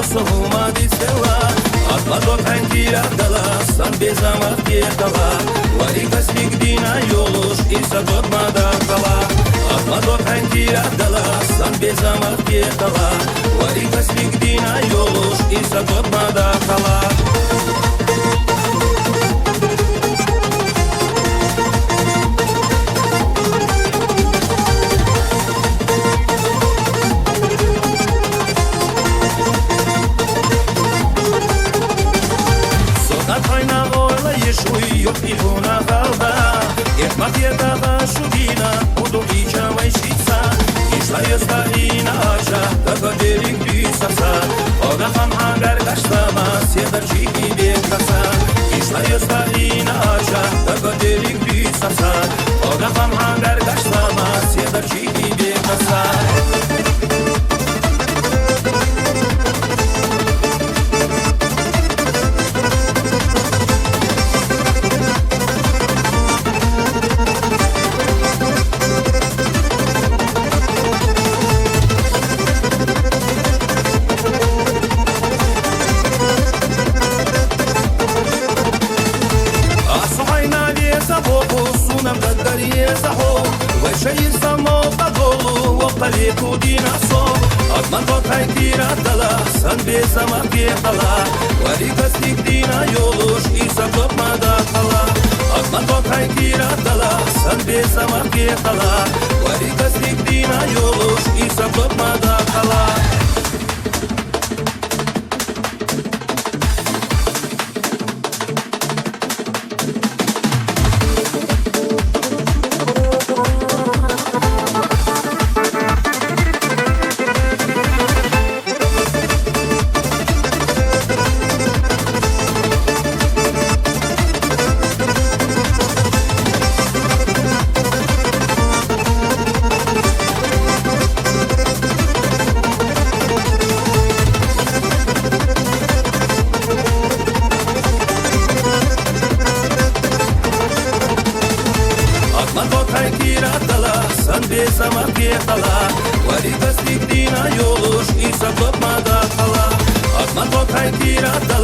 sohuma distela atma do tankira dala san bezama pietala wari kasbik dina yoluş isa dotmada kala atma do tankira dala san bezama pietala wari kasbik dina yoluş isa dotmada kala Yok ilhuna kalda Ekmak yerdada şudina Udu ica vajšica Išla je starina ača Kako derik pisasa Oda ham hangar kaštama Sjedar čiki bjekasa Išla je starina ača Kako derik pisasa Oda ham hangar kaštama Sjedar čiki bjekasa شيء سمو قدولو وقليكو دينا صوب أضمن بطحي كيرا دلا سن بيسما كيحلا ولي كسليك دينا يولوش إيسا بلوب مادا قلا أضمن بطحي كيرا دلا سن بيسما كيحلا ولي كسليك دينا يولوش إيسا بلوب مادا قلا San bezama pietala Wari kastik dina yoluş İsa blok mada kala Atman bokay kirada